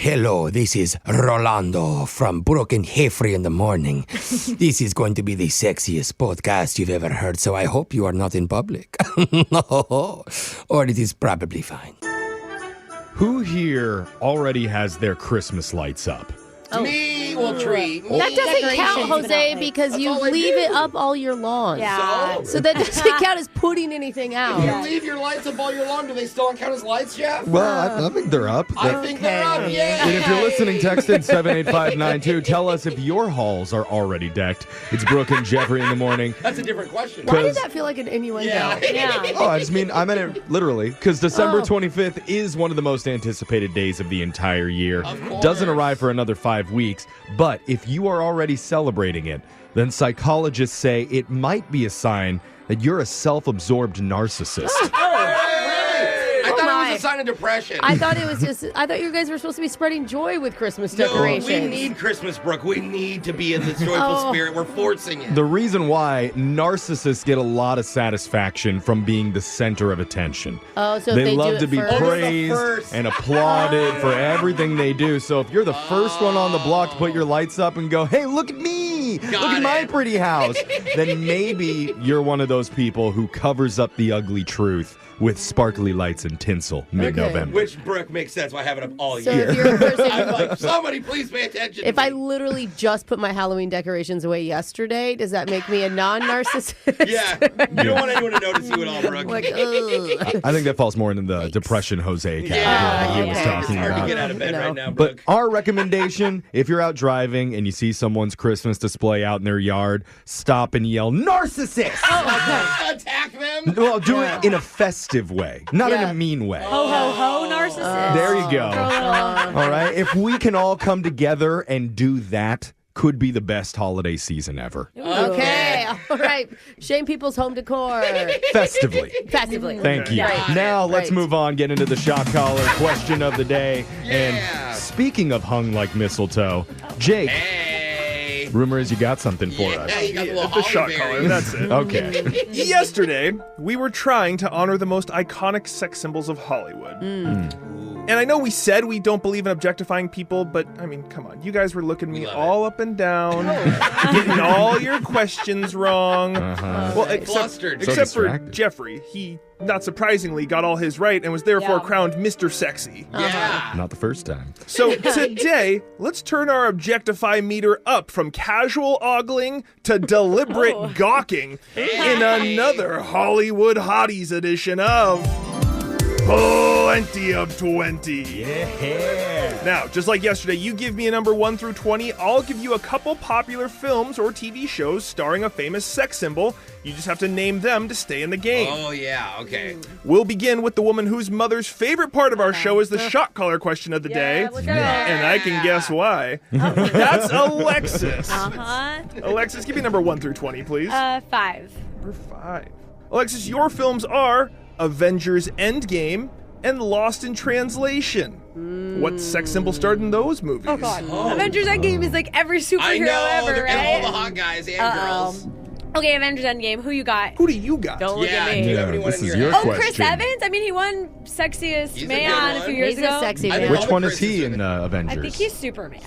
Hello, this is Rolando from Brooke and Heffrey in the morning. This is going to be the sexiest podcast you've ever heard, so I hope you are not in public. Or it is probably fine. Who here already has their Christmas lights up? Me will treat. That doesn't count, Jose, because you leave it up all year long. Yeah. So that doesn't count as putting anything out. You leave your lights up all year long. Do they still count as lights, Jeff? Well, I think they're up. I think they're up, yeah. And if you're listening, text in 78592. Tell us if your halls are already decked. It's Brooke and Jeffrey in the morning. That's a different question. Why did that feel like an innuendo? Yeah. Oh, I meant it literally, because December 25th is one of the most anticipated days of the entire year. Of course. Doesn't arrive for another 5 weeks. But if you are already celebrating it, then psychologists say it might be a sign that you're a self-absorbed narcissist. I thought it was a sign of depression. I thought you guys were supposed to be spreading joy with Christmas decorations. No, we need Christmas, Brooke. We need to be in this joyful spirit. We're forcing it. The reason why narcissists get a lot of satisfaction from being the center of attention. Oh, so they they love do to it be first. praised and applauded for everything they do. So if you're the first one on the block to put your lights up and go, hey, look at me, look at my pretty house, then maybe you're one of those people who covers up the ugly truth with sparkly lights and tinsel mid-November. Which, Brooke, makes sense why I have it up all So year. if you're a person, I'm like, somebody please pay attention if to I me. literally just put my Halloween decorations away yesterday, does that make me a non-narcissist? Yeah. You don't want anyone to notice you at all, Brooke. Like, ugh. I think that falls more into the depression Jose category Yeah, he was okay. talking It's hard about. to get out of bed right now, But Brooke. our recommendation, if you're out driving and you see someone's Christmas display out in their yard, stop and yell, narcissist! Attack them? Well, do it in a festive way, not in a mean way. Ho, ho, ho, narcissist. There you go. Throw a little- All right? If we can all come together and do that, could be the best holiday season ever. Okay, all right. Shame people's home decor. Festively. Passively. Thank you. Right. Now let's Right. move on, get into the shock collar question of the day. Yeah. And speaking of hung like mistletoe, Jake, Hey. rumor is you got something for us. Yeah, you got the little The shot holly collar, berries. that's it. Okay. Yesterday, we were trying to honor the most iconic sex symbols of Hollywood. And I know we said we don't believe in objectifying people, but, I mean, come on. You guys were looking me love all up and down, getting all your questions wrong. Well, Flustered. So except for distracted. Jeffrey. He, not surprisingly, got all his right and was therefore crowned Mr. Sexy. Yeah. Not the first time. So today, let's turn our objectify meter up from casual ogling to deliberate gawking in another Hollywood Hotties edition of Plenty of 20. Yeah. Now, just like yesterday, you give me a number 1 through 20. I'll give you a couple popular films or TV shows starring a famous sex symbol. You just have to name them to stay in the game. Oh, yeah. Okay. We'll begin with the woman whose mother's favorite part of our show is the shot collar question of the day. let's go. And I can guess why. That's Alexis. Uh-huh. Alexis, give me number 1 through 20, please. 5. Number 5. Alexis, your films are Avengers Endgame and Lost in Translation. What sex symbol starred in those movies? Oh, God. Avengers Endgame is like every superhero I know. ever, And all right? the hot guys and girls. Okay, Avengers Endgame. Who you got? Who do you got? Don't look Yeah, at do me. you have anyone this in is your your head? Oh, question. Chris Evans? I mean, he won Sexiest He's a Man good a few one. years He's ago. a sexy I man. think Which all the one is he Chris's in I Avengers? think he's Superman.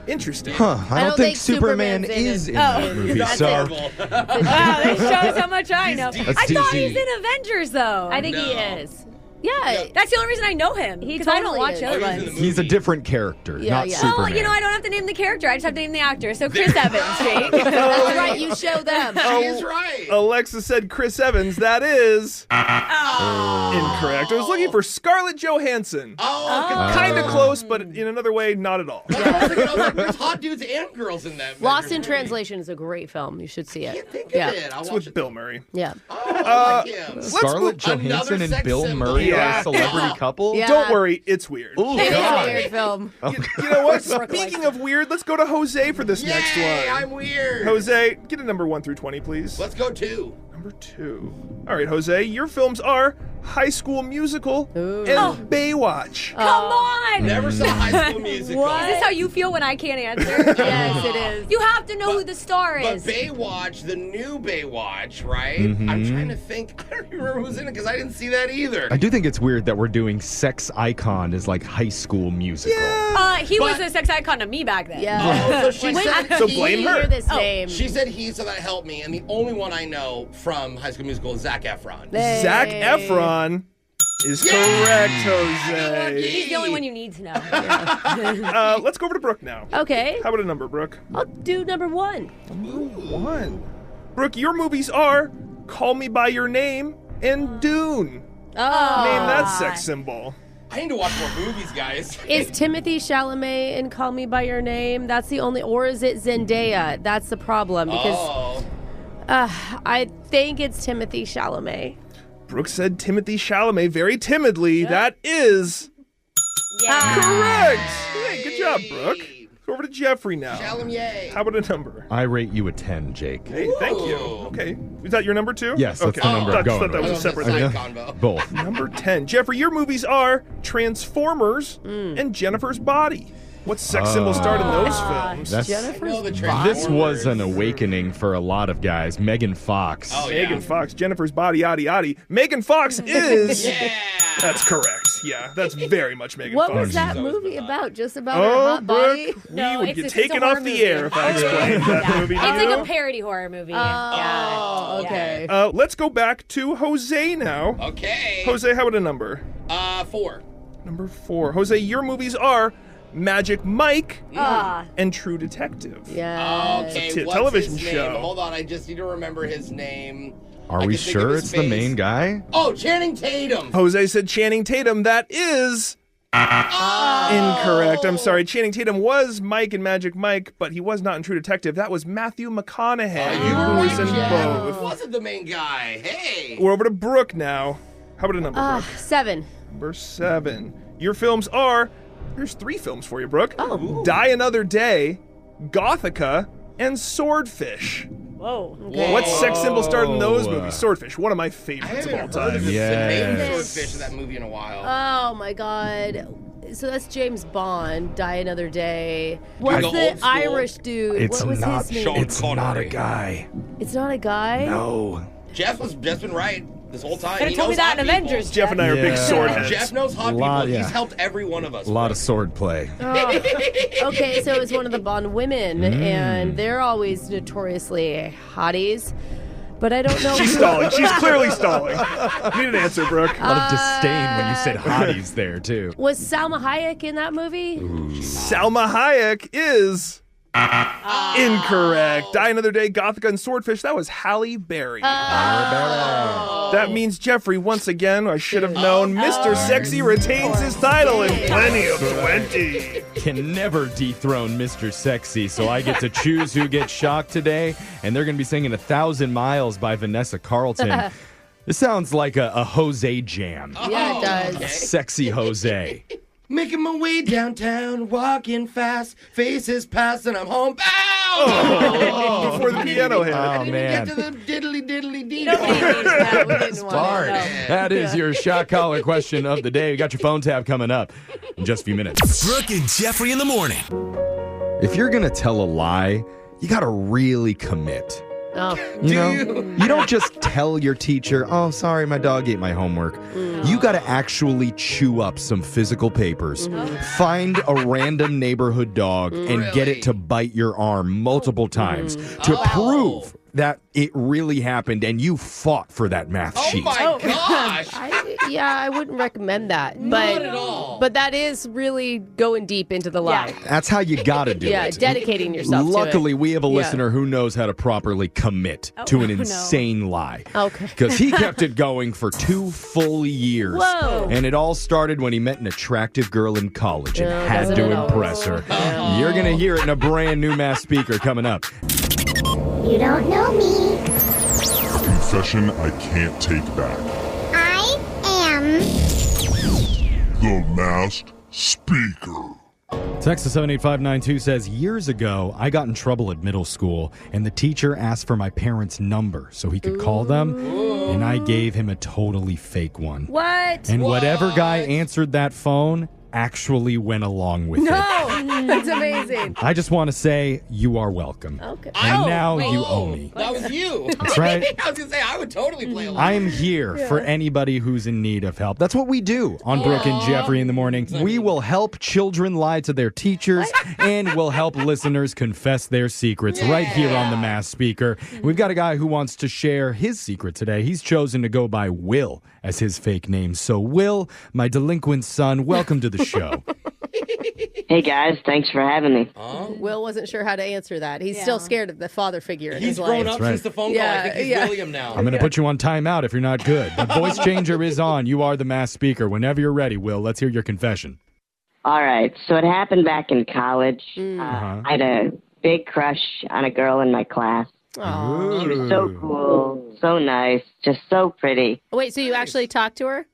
Interesting. I don't think Superman Superman's in it. is in Oh. that movie. That's So Marvel. Wow, this shows how much I know. He's That's I thought DC. he's in Avengers, though. I think he No. is. Yeah. That's the only reason I know him. He Because I don't totally watch is. the other Oh, he's in ones. the he's a movie. different character, Yeah, not yeah. Superman. Well, you know, I don't have to name the character. I just have to name the actor. So Chris Evans, Jake. That's right. You show them. She is right. Alexis said Chris Evans. That is incorrect. I was looking for Scarlett Johansson. Oh, Kind of close, but in another way, not at all. I was like, there's hot dudes and girls in that. Lost in Avengers movie. Translation is a great film. You should see I it. can't think Yeah. of it. I'll It's watch with it. Bill Murray. Yeah. Oh, I like him. Scarlett Another Johansson and sex Bill symbol. Murray Yeah. are a celebrity couple? Yeah. Don't worry, it's weird. Oh, It is a God. weird film. You know what? Speaking of weird, let's go to Jose for this next Yay, one. I'm weird. Jose, get a number 1 through 20, please. Let's go 2. Number 2. All right, Jose, your films are High School Musical, Ooh. and Baywatch. Come on! Never saw High School Musical. Is this how you feel when I can't answer? Yes, it is. You have to know who the star But is. Baywatch, the new Baywatch, right? I'm trying to think. I don't remember who's in it because I didn't see that either. I do think it's weird that we're doing Sex Icon as like High School Musical. He was a sex icon to me back then. Yeah. Oh, so she said So he. blame her. Hear this name. She said he, so that helped me. And the only one I know from High School Musical is Zac Efron. Zac Efron is correct, Jose. He's the only one you need to know. Let's go over to Brooke now. Okay. How about a number, Brooke? I'll do number 1. 1. Brooke, your movies are Call Me By Your Name and Dune. Oh. Name that sex symbol. I need to watch more movies, guys. Is Timothy Chalamet in Call Me By Your Name? That's the only, or is it Zendaya? That's the problem because I think it's Timothy Chalamet. Brooke said Timothy Chalamet very timidly. That is correct. Hey, good job, Brooke. Go over to Jeffrey now. Chalamet. How about a number? I rate you a 10, Jake. Hey, thank you. Okay. Is that your number 2? Yes, that's okay. the number I'm Thought going that with. was a separate Side thing. convo. Both. Number 10. Jeffrey, your movies are Transformers and Jennifer's Body. What sex symbol starred in those films? That's, Jennifer's I know the this Transformers. was an awakening for a lot of guys. Megan Fox. Oh, yeah. Megan Fox, Jennifer's Body, yaddy yaddy. Megan Fox is... Yeah. That's correct. Yeah, that's very much Megan What Fox. was that She's always movie been about? Just about her Oh, hot body? Brooke, No, we would it's get just- it's a taken horror off the movie. air if I explained that movie to It's you. like a parody horror movie. Oh, okay. Let's go back to Jose now. Okay. Jose, how about a number? 4. Number 4. Jose, your movies are Magic Mike Ah. and True Detective. Yeah. Okay, It's a what's television his show. name? Hold on, I just need to remember his name. Are I we can think of sure his it's the face. main guy? Oh, Channing Tatum. Jose said Channing Tatum. That is incorrect. I'm sorry. Channing Tatum was Mike in Magic Mike, but he was not in True Detective. That was Matthew McConaughey. You were who was right, in Jeff. both. He wasn't the main guy. Hey. We're over to Brooke now. How about a number, Brooke? 7. Number 7. Your films are, here's 3 films for you, Brooke. Oh. Die Another Day, Gothica, and Swordfish. Whoa. What sex symbol starred in those Whoa. movies? Swordfish, one of my I favorites of all haven't heard time. of the Yes. name Swordfish in that movie in a while. Oh my God. So that's James Bond, Die Another Day. What's go the old school. Irish dude? It's what was not his name? Sean It's not a Connery. guy. It's not a guy? No. Jeff's been right this whole time. Could He have told me knows that in hot people. Avengers. Jeff and I are big Yeah. sword heads. Jeff knows hot Lot, people. yeah. He's helped every one of us. A lot of sword play. Okay, so it's one of the Bond women, and they're always notoriously hotties. But I don't know. She's stalling. She's clearly stalling. Need an answer, Brooke. A lot of disdain when you said hotties there, too. Was Salma Hayek in that movie? Salma Hayek is incorrect. Die Another Day, Gothica, and Swordfish. That was Halle Berry. That means Jeffrey, once again, I should have known, Mr. Sexy retains his title in plenty of 20. Can never dethrone Mr. Sexy, so I get to choose who gets shocked today, and they're going to be singing 1,000 Miles by Vanessa Carlton. This sounds like a Jose jam. Yeah, it does. Okay. Sexy Jose. Making my way downtown, walking fast, faces past, and I'm home. Before the piano hit. Oh, man. Get to the diddly dee. No, we didn't want it, Smart. no. That is your shot collar question of the day. We got your phone tab coming up in just a few minutes. Brooke and Jeffrey in the morning. If you're going to tell a lie, you got to really commit. Oh. You don't just tell your teacher, oh, sorry, my dog ate my homework. You got to actually chew up some physical papers, find a random neighborhood dog, and get Really? it to bite your arm multiple times to prove that it really happened and you fought for that math Oh sheet. my gosh. I wouldn't recommend that. Not at all. But that is really going deep into the lie. That's how you got to do Yeah, it. dedicating yourself Luckily, to it. we have a Yeah. listener who knows how to properly commit to an no. insane lie. Okay. Because he kept it going for 2 full years. Whoa. And it all started when he met an attractive girl in college and Oh, had doesn't to it always? impress her. You're going to hear it in a brand new mass speaker coming up. You don't know me. Confession I can't take back. I am The Masked Speaker. Text to 78592 says, years ago, I got in trouble at middle school, and the teacher asked for my parents' number so he could call them, and I gave him a totally fake one. What? And whatever guy answered that phone actually went along with it. No, that's amazing. I just want to say you are welcome. Okay. And now you owe me. That was you. That's right. I was going to say, I would totally play along. I am here for anybody who's in need of help. That's what we do on Brooke and Jeffrey in the morning. We will help children lie to their teachers and we'll help listeners confess their secrets right here on the Mass Speaker. We've got a guy who wants to share his secret today. He's chosen to go by Will as his fake name. So Will, my delinquent son, welcome to the show. Hey guys, thanks for having me. Will wasn't sure how to answer that. He's still scared of the father figure in He's his grown life. up since the phone call. I think he's William now. I'm going to put you on timeout if you're not good. The voice changer is on. You are the Mass Speaker. Whenever you're ready, Will, let's hear your confession. All right, so it happened back in college. I had a big crush on a girl in my class. She was so cool, so nice, just so pretty. Wait, so you actually talked to her?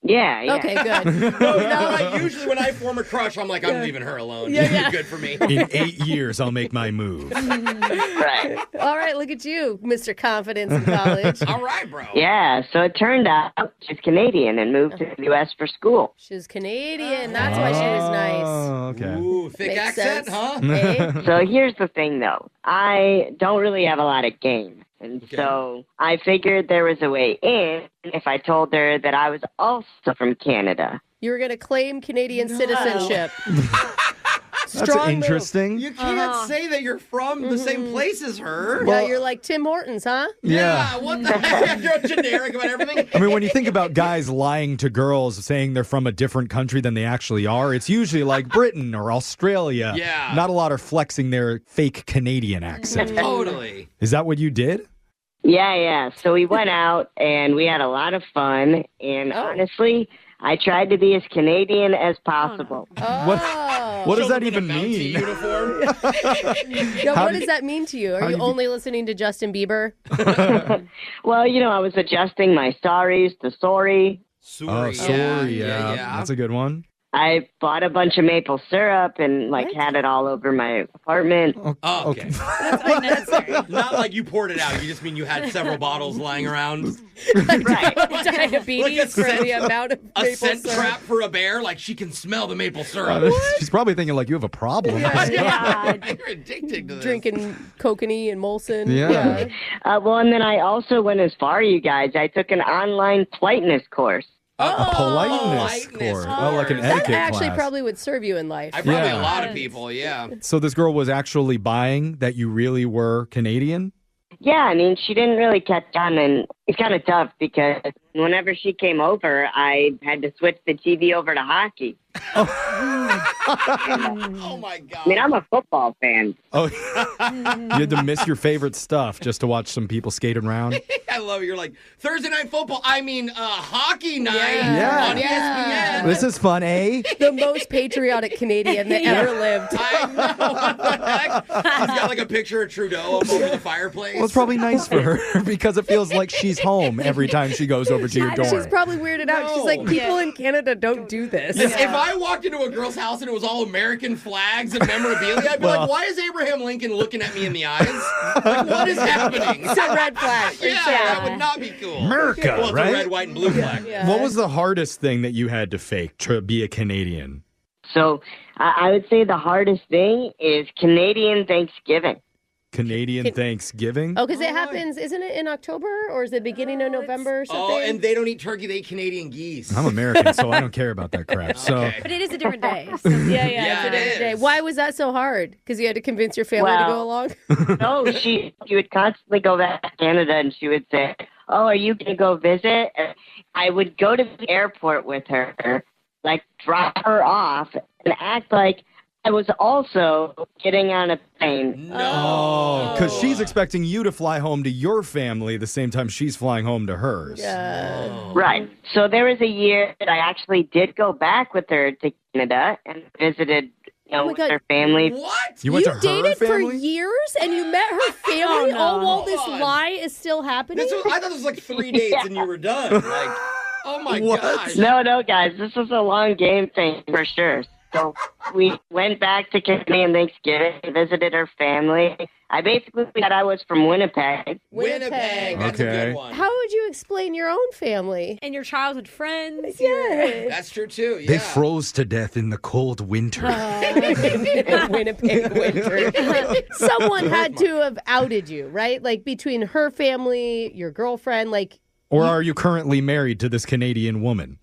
Yeah. Okay, good. No, usually when I form a crush, I'm like, I'm leaving her alone. You're good for me. In 8 years, I'll make my move. Right. All right, look at you, Mr. Confidence in college. All right, bro. Yeah, so it turned out she's Canadian and moved to the U.S. for school. She's Canadian. That's why she was nice. Oh, okay. Ooh, thick Makes accent, sense. huh? Hey? So here's the thing, though. I don't really have a lot of game. And so I figured there was a way in if I told her that I was also from Canada. You were going to claim Canadian citizenship. That's Strong interesting. You can't say that you're from the same place as her. Yeah, you're like Tim Hortons, huh? Yeah. What the heck? You're generic about everything. I mean, when you think about guys lying to girls saying they're from a different country than they actually are, it's usually like Britain or Australia. Yeah. Not a lot are flexing their fake Canadian accent. Totally. Is that what you did? Yeah. So we went out and we had a lot of fun. And honestly, I tried to be as Canadian as possible. What does that even mean? Uniform. What does that mean to you? Are you only listening to Justin Bieber? Well, I was adjusting my sorries to sorry. Oh, sorry. Yeah. That's a good one. I bought a bunch of maple syrup and had it all over my apartment. Oh, okay. That's unnecessary. Not like you poured it out. You just mean you had several bottles lying around. Right. Diabetes for the amount of A maple scent syrup. trap for a bear? Like she can smell the maple syrup. She's probably thinking like you have a problem. You're addicted to this. Drinking kokanee and Molson. Yeah. Well, and then I also went as far, you guys. I took an online politeness course. A politeness course. Oh, like an That etiquette actually class. probably would serve you in life. Probably Yeah. a lot of people, yeah. So this girl was actually buying that you really were Canadian? Yeah, I mean, she didn't really catch on, and it's kind of tough because whenever she came over, I had to switch the TV over to hockey. Oh my God. I mean, I'm a football fan. Oh, you had to miss your favorite stuff just to watch some people skating around? I love it. You're like, Thursday night football. I mean, hockey night Yeah. on ESPN. This is fun, eh? The most patriotic Canadian that ever lived. I know. What the heck? She's got like a picture of Trudeau up over the fireplace. Well, it's probably nice for her because it feels like she's home every time she goes over to your door. She's probably weirded out. She's like, people in Canada don't do this. If I walked into a girl's house and it was all American flags and memorabilia, I'd be like, why is Abraham Lincoln looking at me in the eyes? Like, what is happening? It's a red flag. For Yeah, sure. that would not be cool. America, Well, it's right? a red, white, and blue flag. Yeah. What was the hardest thing that you had to fake to be a Canadian? So I would say the hardest thing is Canadian Thanksgiving. Canadian Thanksgiving? Oh, because it happens, isn't it in October or is it beginning of November or something? Oh, and they don't eat turkey, they eat Canadian geese. I'm American, so I don't care about that crap. So Okay. But it is a different day. Yeah, Yeah, it's a it different day. is. Why was that so hard? Because you had to convince your family to go along? No, she would constantly go back to Canada and she would say, "Oh, are you going to go visit?" And I would go to the airport with her, like drop her off and act like I was also getting on a plane. Oh, because she's expecting you to fly home to your family the same time she's flying home to hers. Right. So there was a year that I actually did go back with her to Canada and visited, with God. her family. What? You went to her dated family? for years and you met her family all while this lie is still happening? I thought this was like 3 dates and you were done. Like, oh my gosh. No, guys, this was a long game thing for sure. So we went back to Canadian Thanksgiving, visited her family. I basically said I was from Winnipeg. Winnipeg. That's a Okay. good one. How would you explain your own family? And your childhood friends. Yeah. That's true, too. Yeah. They froze to death in the cold winter. Winnipeg winter. Someone had to have outed you, right? Like between her family, your girlfriend, like. Or are you currently married to this Canadian woman?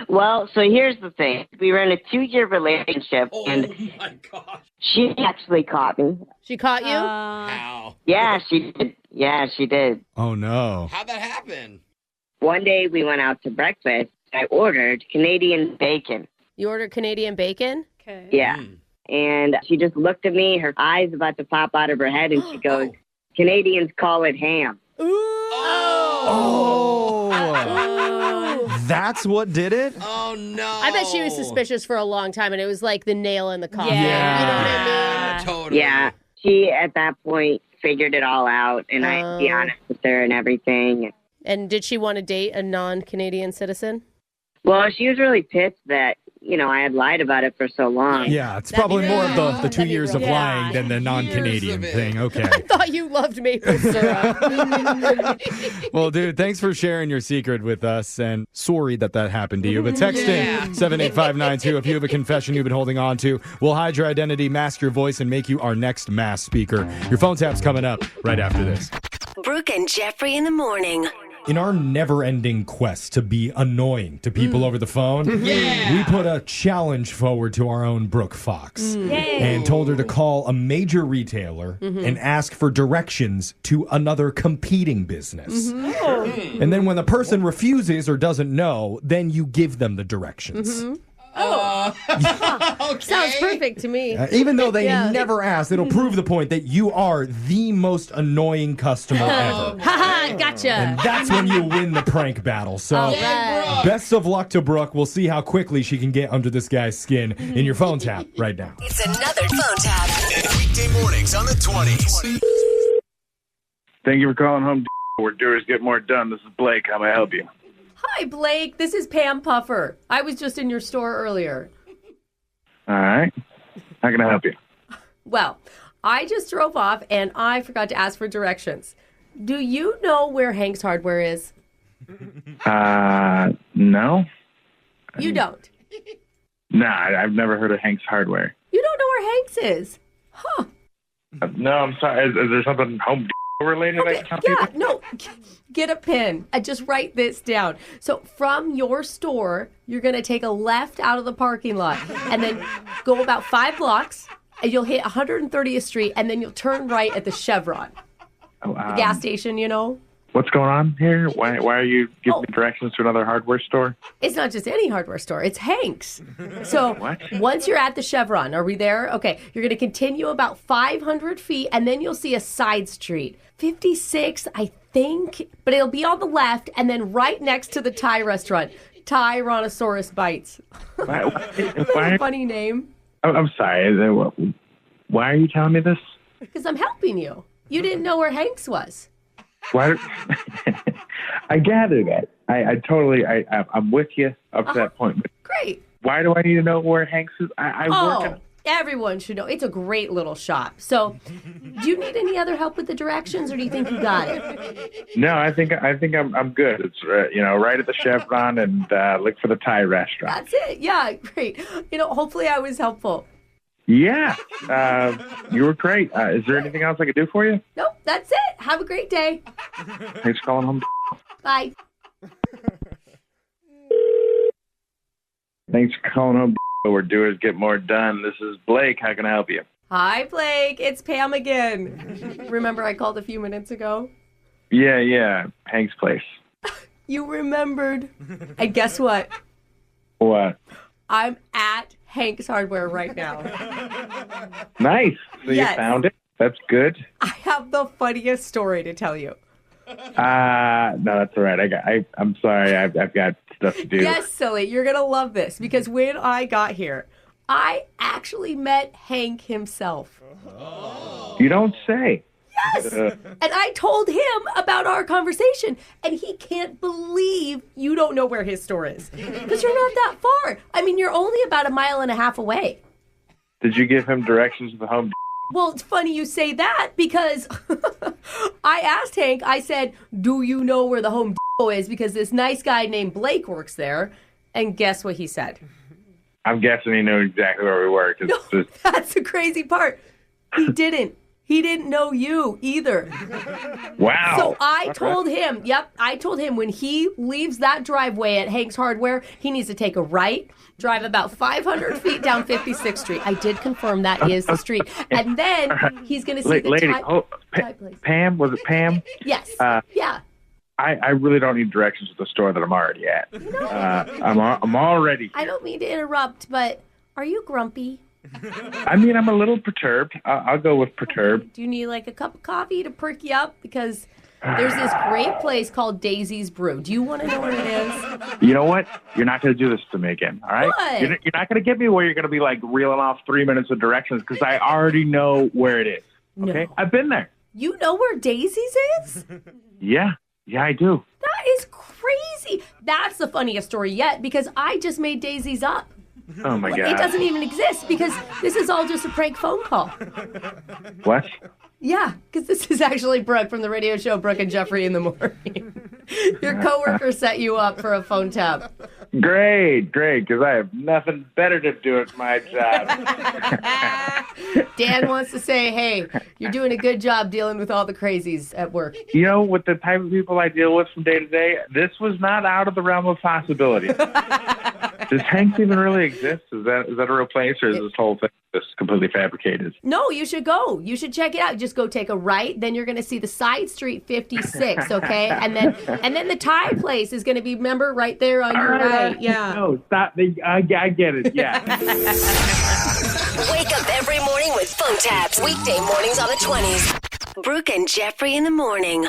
Well, so here's the thing. We were in a 2-year relationship, Oh, and my gosh. she actually caught me. She caught you? How? Yeah, she did. Yeah, she did. Oh, no. How'd that happen? One day we went out to breakfast. I ordered Canadian bacon. You ordered Canadian bacon? Okay. Yeah. And she just looked at me, her eyes about to pop out of her head, and she goes, Canadians call it ham. That's what did it? Oh, no. I bet she was suspicious for a long time, and it was like the nail in the coffin. Yeah. You know what I mean? Totally. Yeah. She, at that point, figured it all out, and I'd be honest with her and everything. And did she want to date a non-Canadian citizen? Well, she was really pissed that, I had lied about it for so long. Yeah, it's probably more of the 2 years of Yeah. lying than the non-Canadian Years of it. thing. Okay. I thought you loved maple syrup. Well, dude, thanks for sharing your secret with us, and sorry that happened to you. But text in 78592 if you have a confession you've been holding on to. We'll hide your identity, mask your voice, and make you our next mass speaker. Your phone tap's coming up right after this. Brooke and Jeffrey in the morning. In our never-ending quest to be annoying to people over the phone, we put a challenge forward to our own Brooke Fox and told her to call a major retailer and ask for directions to another competing business. And then when the person refuses or doesn't know, then you give them the directions. Sounds perfect to me. Even though they never asked, it'll prove the point that you are the most annoying customer ever. Haha, gotcha. And that's when you win the prank battle. So, right. best of luck to Brooke. We'll see how quickly she can get under this guy's skin in your phone tap right now. It's another phone tap. Weekday mornings on the 20s. Thank you for calling home, where doers get more done. This is Blake. How may I help you? Hi, Blake. This is Pam Puffer. I was just in your store earlier. All right. How can I help you? Well, I just drove off and I forgot to ask for directions. Do you know where Hank's Hardware is? No. You don't. Nah, I've never heard of Hank's Hardware. You don't know where Hank's is? Huh. No, I'm sorry. Is there something home related I can help you with? No. Get a pen. Just write this down. So from your store, you're going to take a left out of the parking lot and then go about 5 blocks and you'll hit 130th Street and then you'll turn right at the Chevron. Oh, The gas station, you know? What's going on here? Why are you giving me directions to another hardware store? It's not just any hardware store. It's Hank's. So once you're at the Chevron, are we there? Okay. You're going to continue about 500 feet, and then you'll see a side street. 56, I think, but it'll be on the left, and then right next to the Thai restaurant, Tyrannosaurus Bites. Why? Funny name. I'm sorry. Why are you telling me this? Because I'm helping you. You didn't know where Hank's was. Why? I gathered that. I'm with you up to that point. But Great. why do I need to know where Hank's is? I work in... Everyone should know. It's a great little shop. So, do you need any other help with the directions, or do you think you got it? No, I think I'm good. It's right at the Chevron, and look for the Thai restaurant. That's it. Yeah, great. Hopefully I was helpful. Yeah, you were great. Is there anything else I could do for you? Nope, that's it. Have a great day. Thanks for calling home. Bye. Thanks for calling home. Where doers get more done. This is Blake. How can I help you? Hi, Blake. It's Pam again. Remember I called a few minutes ago? Yeah. Hank's place. You remembered. And guess what? What? I'm at Hank's Hardware right now. Nice. So Yes. you found it? That's good. I have the funniest story to tell you. No, that's all right. I'm sorry. I've got stuff to do. Yes, silly. You're going to love this because when I got here, I actually met Hank himself. You don't say. Yes. And I told him about our conversation, and he can't believe you don't know where his store is. Because you're not that far. I mean, you're only about 1.5 miles away. Did you give him directions to the home? Well, it's funny you say that because I asked Hank, I said, do you know where the Home Depot is? Because this nice guy named Blake works there. And guess what he said? I'm guessing he knew exactly where we were. No, that's the crazy part. He didn't. He didn't know you either. Wow. So I told him, I told him when he leaves that driveway at Hank's Hardware, he needs to take a right, drive about 500 feet down 56th Street. I did confirm that is the street. And then he's going to see the Thai place. Pam? Was it Pam? Yes. Yeah. I really don't need directions to the store that I'm already at. No. I'm already. I don't mean to interrupt, but are you grumpy? I mean, I'm a little perturbed. I'll go with perturbed. Do you need like a cup of coffee to perk you up? Because there's this great place called Daisy's Brew. Do you want to know where it is? You know what? You're not going to do this to me again, all right? What? You're not going to get me where you're going to be like reeling off 3 minutes of directions because I already know where it is. Okay? No. I've been there. You know where Daisy's is? Yeah, I do. That is crazy. That's the funniest story yet because I just made Daisy's up. Oh, my God. It doesn't even exist because this is all just a prank phone call. What? Yeah, because this is actually Brooke from the radio show Brooke and Jeffrey in the Morning. Your coworker set you up for a phone tap. Great, because I have nothing better to do at my job. Dan wants to say, hey, you're doing a good job dealing with all the crazies at work. You know, with the type of people I deal with from day to day, this was not out of the realm of possibility. Does Hanks even really exist? Is that a real place, or is this whole thing just completely fabricated? No, you should go. You should check it out. Just go take a right, then you're going to see the side street 56, okay? And then the Thai place is going to be, remember, right there on your right. Yeah. No, stop. I get it. Yeah. Wake up every morning with phone taps. Weekday mornings on the 20s. Brooke and Jeffrey in the Morning.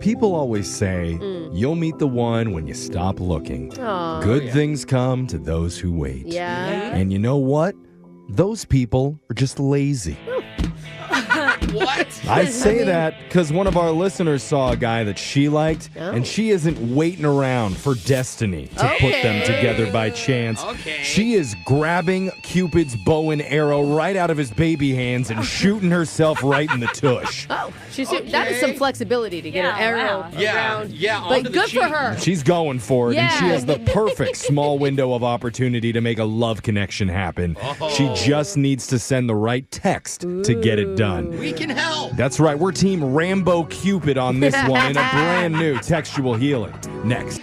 People always say, you'll meet the one when you stop looking. Aww. Good things come to those who wait. Yeah. And you know what? Those people are just lazy. What? I say that because one of our listeners saw a guy that she liked, and she isn't waiting around for destiny to put them together by chance. Okay. She is grabbing Cupid's bow and arrow right out of his baby hands and shooting herself right in the tush. Oh, that is some flexibility to get an arrow around. Yeah, but good for her. She's going for it, and she Yeah. has the perfect small window of opportunity to make a love connection happen. She just needs to send the right text to get it done. We can help. That's right. We're Team Rambo Cupid on this one in a brand new Textual Healing. Next.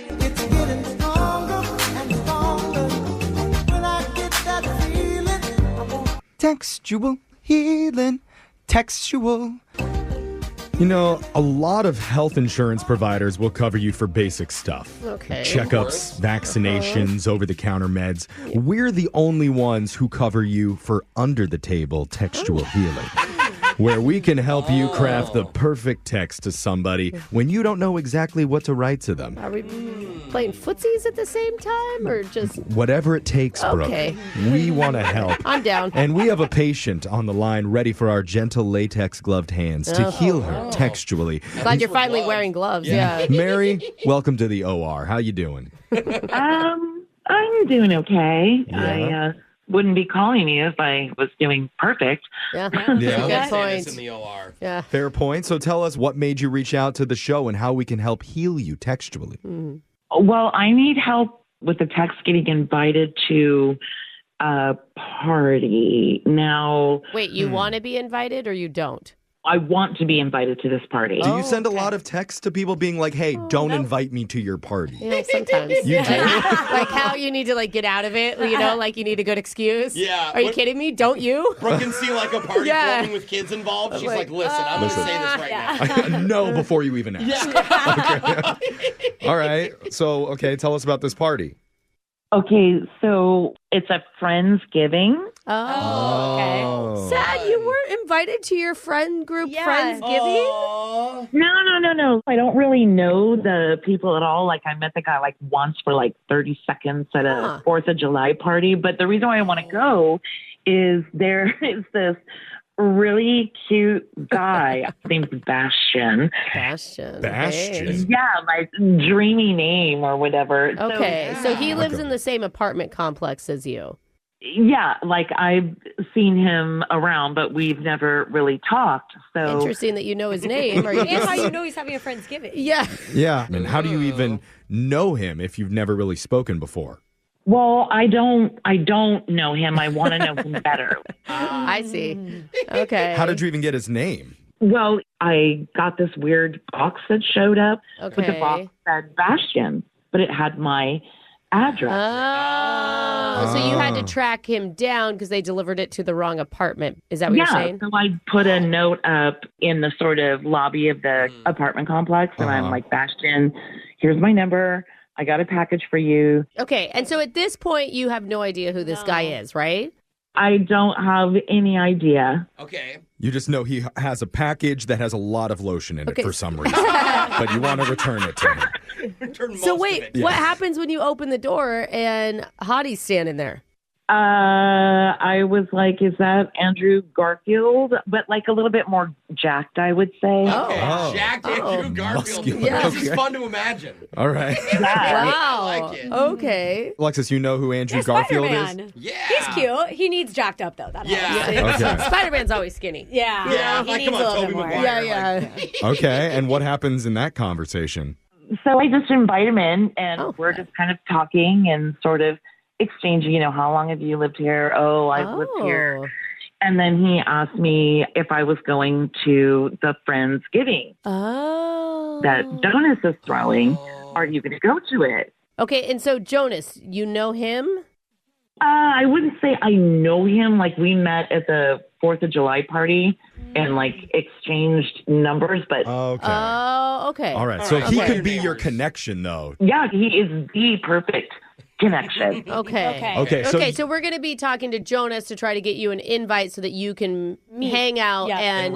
Textual Healing. Textual. You know, a lot of health insurance providers will cover you for basic stuff. Okay. Checkups, vaccinations, over-the-counter meds. We're the only ones who cover you for under-the-table textual healing, where we can help you craft the perfect text to somebody when you don't know exactly what to write to them. Are we playing footsies at the same time or just... Whatever it takes, Brooke. Okay. We want to help. I'm down. And we have a patient on the line ready for our gentle latex gloved hands to heal her textually. Glad you're finally wearing gloves. Yeah. Mary, welcome to the OR. How you doing? I'm doing okay. Yeah. I wouldn't be calling you if I was doing perfect. Yeah. Yeah. Good point. In the OR. Yeah. Fair point. So tell us what made you reach out to the show and how we can help heal you textually. Well, I need help with the text getting invited to a party. Now, Wait, you want to be invited or you don't? I want to be invited to this party. Do you send a lot of texts to people being like, hey, don't invite me to your party? Yeah, sometimes. You do? Like how you need to like get out of it, you know, like you need a good excuse. Yeah. Are you kidding me? Don't you? Brooke can see like a party Yeah. forming with kids involved. She's like, like, listen, I'm going to say this right now. No, before you even ask. Okay. All right. So, okay, tell us about this party. Okay, so it's a Friendsgiving. Oh, okay. Sad you weren't invited to your friend group Friendsgiving? No. I don't really know the people at all. Like, I met the guy like once for like 30 seconds at a 4th of July party. But the reason why I want to go is there is this really cute guy named Bastion. Bastion. Bastion. Yeah, my dreamy name or whatever. Okay, so he lives in the same apartment complex as you. Yeah, like I've seen him around, but we've never really talked. So Interesting that you know his name. Or you And just... how you know he's having a Friendsgiving. Yeah. Yeah. And how do you even know him if you've never really spoken before? Well, I don't know him. I want to know him better. I see. Okay. How did you even get his name? Well, I got this weird box that showed up with the box that said Bastion, but it had my address. So you had to track him down because they delivered it to the wrong apartment. Is that what you're saying? So I put a note up in the sort of lobby of the apartment complex, and I'm like, Bastion, here's my number. I got a package for you. Okay, and so at this point, you have no idea who this guy is, right? I don't have any idea. Okay. You just know he has a package that has a lot of lotion in it for some reason. But you want to return it to him. So wait, what happens when you open the door and Hottie's standing there? I was like, is that Andrew Garfield? But like a little bit more jacked, I would say. Okay, jacked Andrew Garfield. Muscular. This is fun to imagine. All right. Wow. I like it. Okay. Alexis, you know who Andrew Garfield is? Yeah. He's cute. He needs jacked up, though. That helps. Okay. Spider-Man's always skinny. Yeah. Like, He needs come on, a little Tobey bit more. Maguire. Okay, and what happens in that conversation? So I just invite him in, and we're just kind of talking and sort of exchanging, how long have you lived here? Oh, I've lived here. And then he asked me if I was going to the Friendsgiving that Jonas is throwing. Are you going to go to it? Okay, and so Jonas, you know him? I wouldn't say I know him. Like, we met at the 4th of July party and, exchanged numbers, but... Okay. Oh, okay. All right, so he could be your connection, though. Yeah, he is the perfect connection. Okay, so we're going to be talking to Jonas to try to get you an invite so that you can hang out and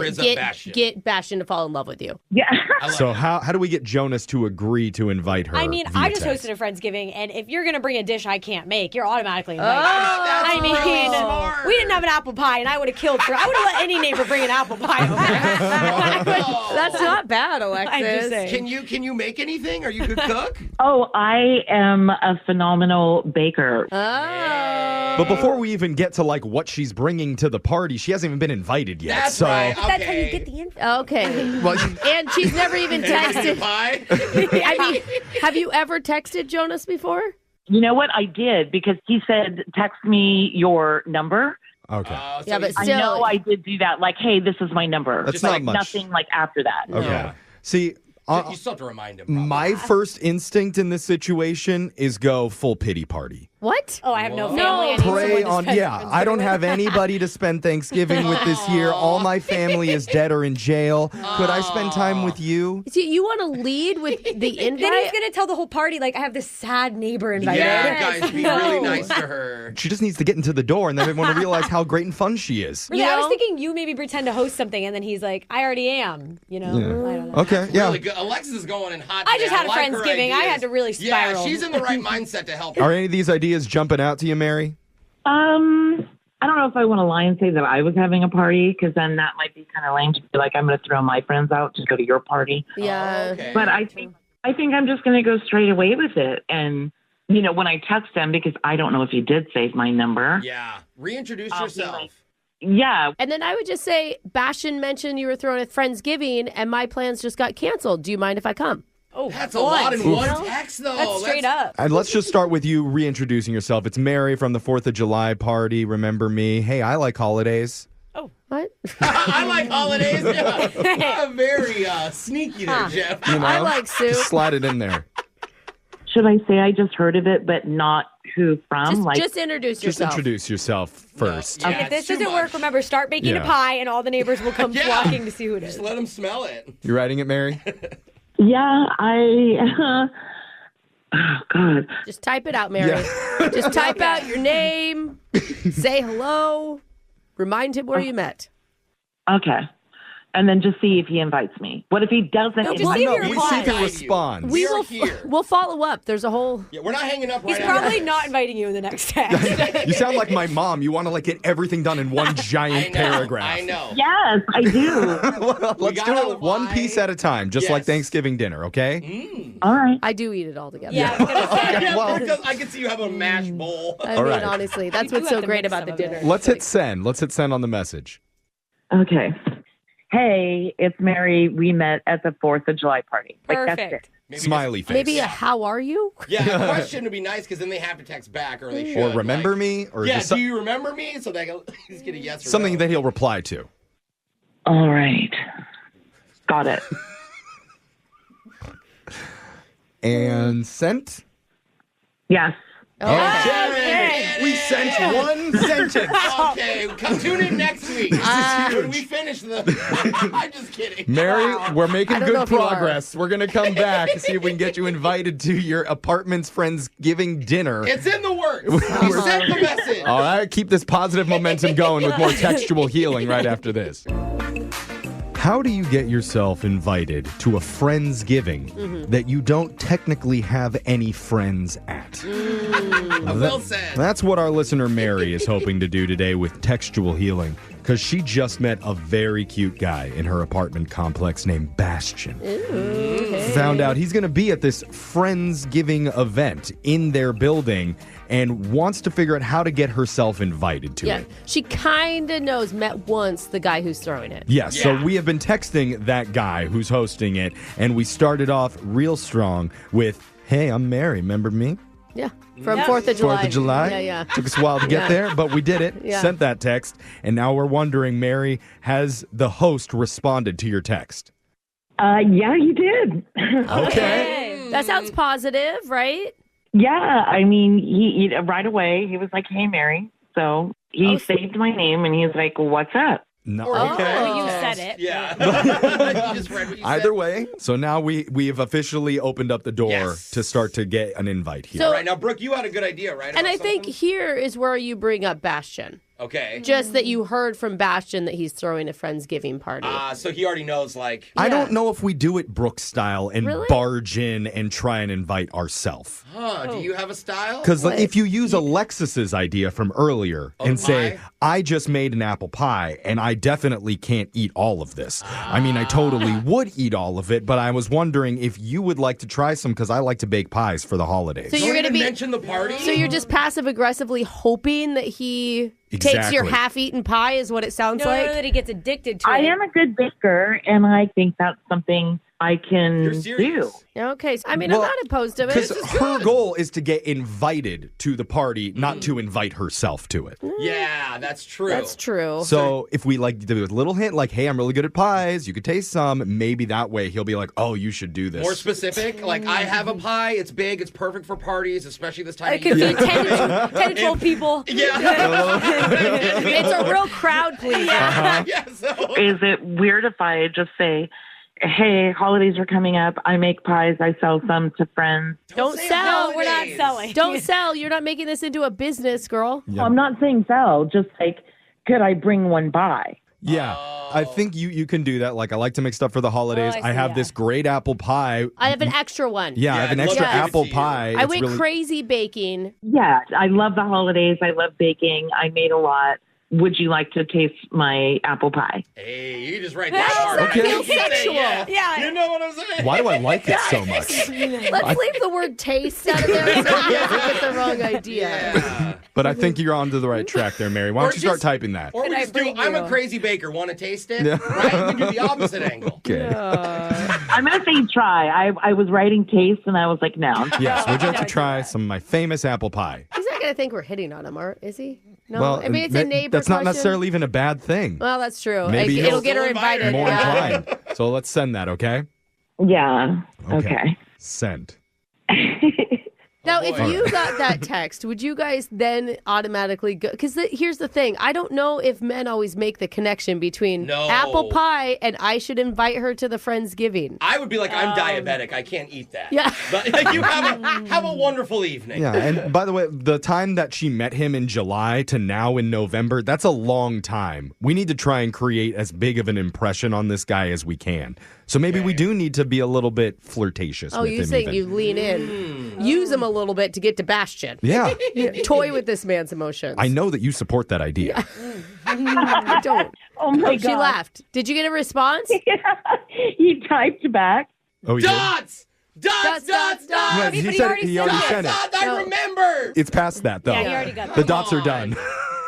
get Bastion to fall in love with you. Yeah. So how do we get Jonas to agree to invite her? I mean, via I just text? hosted a Friendsgiving, and if you're going to bring a dish I can't make, you're automatically invited. that's I mean, really smart. we didn't have an apple pie, and I would have killed for I would have let any neighbor bring an apple pie over. That's not bad, Alexis. I'm just saying. Can you make anything? Are you good cook? Oh, I am a phenomenal baker. But before we even get to what she's bringing to the party, she hasn't even been invited yet. That's so right. Okay. That's how you get the info. Okay. Well, And she's never even texted. Pie? I mean, have you ever texted Jonas before? You know what? I did, because he said, text me your number. Okay. Yeah, but I still, know I did do that. Like, hey, this is my number. That's Just not much. nothing after that. Okay. See, You still have to remind him. Probably. my first instinct in this situation is go full pity party. What? Oh, I have no family. No. I need someone Prey to on, spend I don't have anybody to spend Thanksgiving with this year. All my family is dead or in jail. Could I spend time with you? See, you want to lead with the invite? Then he's going to tell the whole party, I have this sad neighbor invited. Yeah, guys, be really nice to her. She just needs to get into the door, and then everyone will realize how great and fun she is. Really, I was thinking you maybe pretend to host something, and then he's like, I already am. I don't know. Okay, yeah. Really good. Alexis is going in hot. I just today. had a like her Friendsgiving. I ideas. had to really spiral. Yeah, she's in the right mindset to help. Are any of these ideas jumping out to you, Mary? I don't know if I want to lie and say that I was having a party, because then that might be kind of lame to be like, I'm going to throw my friends out to go to your party. Yeah. Okay. But I think I'm just going to go straight away with it. And, when I text him, because I don't know if he did save my number. Yeah. Reintroduce yourself. Yeah. And then I would just say, Bastion mentioned you were throwing a Friendsgiving, and my plans just got canceled. Do you mind if I come? Oh, That's a lot in one text, though. That's straight up. And let's just start with you reintroducing yourself. It's Mary from the 4th of July party. Remember me? Hey, I like holidays. Oh. What? I like holidays. Yeah. Very sneaky there, Jeff. I like soup. Just slide it in there. Should I say I just heard of it, but not who from? Just introduce Just yourself. introduce yourself first. Yeah, If this it's too doesn't much. work, remember, start baking a Yeah. pie, and all the neighbors will come flocking to see who it is. Just let them smell it. You writing it, Mary? Yeah, oh, God. Just type it out, Mary. Yeah. Just type out your name, say hello, remind him where you met. Okay. and then just see if he invites me. What if he doesn't? No, just see if he we see if he replies. responds. We are here. We'll follow up. There's a whole... Yeah, we're not hanging up right He's now. probably not inviting you in the next text. You sound like my mom. You want to like get everything done in one giant paragraph. I know. Yes, I do. Well, let's do gotta it one lie. piece at a time, just like Thanksgiving dinner, okay? All right. I do eat it all together. Yeah, I was gonna say. Yeah, well- because I can see you have a mashed bowl. I All mean, right. honestly, that's You what's do so have to great mix about the some of it. dinner. Let's hit send. Let's hit send on the message. Okay. Hey, it's Mary. We met at the 4th of July party. That's Perfect. it. Smiley face. Maybe a how are you? Yeah, a question would be nice because then they have to text back or they should. Or remember like, me, or Yeah, just do you remember me? So they go, just get a yes or something no. that he'll reply to. All right. Got it. And sent. Yes. Okay. We sent one sentence. Okay, come tune in next week. When we finish the. I'm just kidding. Mary, we're making I don't know good if you are. progress. We're going to come back and see if we can get you invited to your apartment's Friendsgiving dinner. It's in the works. We sent the message. All right, keep this positive momentum going with more textual healing right after this. How do you get yourself invited to a Friendsgiving that you don't technically have any friends at? Well said. That's what our listener Mary is hoping to do today with textual healing, because she just met a very cute guy in her apartment complex named Bastian. Found out he's going to be at this Friendsgiving event in their building and wants to figure out how to get herself invited to Yeah, it. she kind of met once the guy who's throwing it. Yes, so we have been texting that guy who's hosting it, and we started off real strong with, hey, I'm Mary, remember me? Yeah, from 4th of July. 4th of July? Yeah. Took us a while to get there, but we did it. Yeah. Sent that text, and now we're wondering, Mary, has the host responded to your text? Yeah, you did. Okay. That sounds positive, right? Yeah, I mean, he right away, he was like, hey, Mary. So he saved my name, and he's like, what's up? No, Oh, you said it. Yeah. You just read what you Either said. way, so now we have officially opened up the door to start to get an invite here. All right, now, Brooke, you had a good idea, right? And about I think something? here is where you bring up Bastian. Okay. Just that you heard from Bastian that he's throwing a Friendsgiving party. So he already knows, like. I don't know if we do it Brooke style and Really? barge in and try and invite ourselves. Huh, do you have a style? Because if you use Alexis's idea from earlier and say, pie? I just made an apple pie and I definitely can't eat all of this. I mean, I totally would eat all of it, but I was wondering if you would like to try some because I like to bake pies for the holidays. So you're Don't going to even be mention the party? So you're just passive aggressively hoping that he takes your Exactly. half-eaten pie is what it sounds No, like. that he gets addicted to I it. am a good baker, and I think that's something I can You're do. serious. Okay, so, I mean, Well, I'm not opposed to Because it. her goal is to get invited to the party, not to invite herself to it. Yeah, that's true. That's true. So if we like do a little hint, like, hey, I'm really good at pies, you could taste some, maybe that way he'll be like, oh, you should do this. More specific, like I have a pie, it's big, it's perfect for parties, especially this time It of year. could be 10 to 12 people. Yeah. It's a real crowd pleaser. Yeah, so. Is it weird if I just say, hey, holidays are coming up. I make pies. I sell some to friends. Don't say sell. No, we're not holidays. selling. Don't sell. You're not making this into a business, girl. Yeah. I'm not saying sell, just like, could I bring one by? Yeah, I think you can do that. Like, I like to make stuff for the holidays. Oh, I I see, have yeah. this great apple pie. I have an extra one. Yeah, I have an I'd love extra to give it apple to you. pie. I It's went really- crazy baking. Yeah, I love the holidays. I love baking. I made a lot. Would you like to taste my apple pie? Hey, you just write that part. Okay. Right? You say Sexual. Yeah. You know what I'm saying? Why do I like it so much? Let's leave the word taste out of there so he doesn't get the wrong idea. Yeah. But I think you're onto the right track there, Mary. Why Or don't you start just- typing that? Or we Can I just do, bring I'm you a a- crazy baker, want to taste it? Yeah. Right? We do the opposite angle. Okay. I'm going to say try. I was writing taste, and I was like, no. Yes, would you like to try some of my famous apple pie? He's not going to think we're hitting on him, is he? No. Well, I mean, it's a neighbor that's not question. necessarily even a bad thing. Well, that's true. Maybe It'll he'll get her still invite her. invited. More Yeah. inclined. So let's send that, okay? Yeah. Okay. Send. Now, if you got that text, would you guys then automatically go? Because here's the thing. I don't know if men always make the connection between apple pie and I should invite her to the Friendsgiving. I would be like, I'm diabetic. I can't eat that. Yeah. But like, you have a wonderful evening. Yeah, and by the way, the time that she met him in July to now in November, that's a long time. We need to try and create as big of an impression on this guy as we can. So maybe we do need to be a little bit flirtatious with him. Oh, you saying you lean in. Use him a little bit to get to Bastion. Yeah. Toy with this man's emotions. I know that you support that idea. I don't. Oh, my God. She laughed. Did you get a response? He typed back. Oh, he Dots! Dots! Yeah, he already sent it. I remember! It's past that, though. Yeah, he already got The that. dots are done.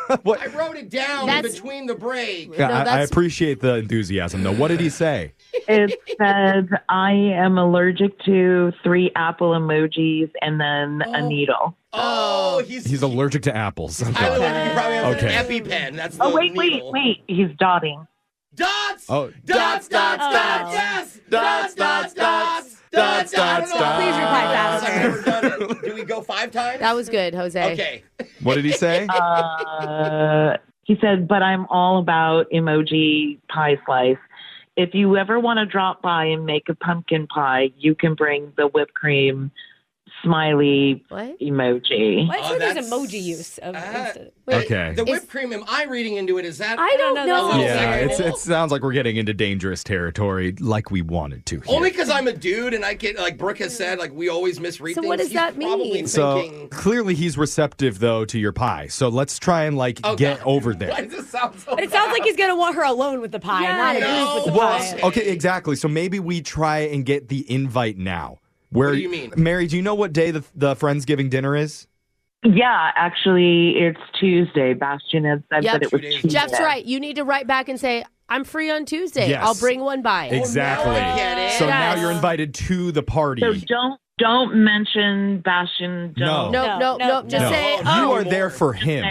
I wrote it down in between the break. Yeah, I appreciate the enthusiasm, though. What did he say? It says, I am allergic to 3 apple emojis and then a needle. Oh, he's allergic to apples. I probably have Okay. an EpiPen. That's the needle. Wait. He's dotting. Dots! Oh. Dots! Yes! Dots! Please reply faster. I've never done it. Do we go 5 times? That was good, Jose. Okay. What did he say? He said, but I'm all about emoji pie slice. If you ever want to drop by and make a pumpkin pie, you can bring the whipped cream smiley emoji. Why is there's emoji use of Okay. The whipped cream, am I reading into it? Is that? I don't know. Yeah, it sounds like we're getting into dangerous territory like we wanted to here. Only because I'm a dude and I get, like Brooke has said, like we always misread things. what does that mean? So clearly he's receptive, though, to your pie. So let's try and get over there. Why does this sound so But it sounds like he's going to want her alone with the pie, not a group with the pie. Okay, exactly. So maybe we try and get the invite now. What do you mean? Mary, do you know what day the Friendsgiving dinner is? Yeah, actually, it's Tuesday. Bastion had said that it was Tuesday. Jeff's right. You need to write back and say, I'm free on Tuesday. Yes. I'll bring one by. Exactly. So now you're invited to the party. So don't mention Bastion. No. No. Just say, you are there for him.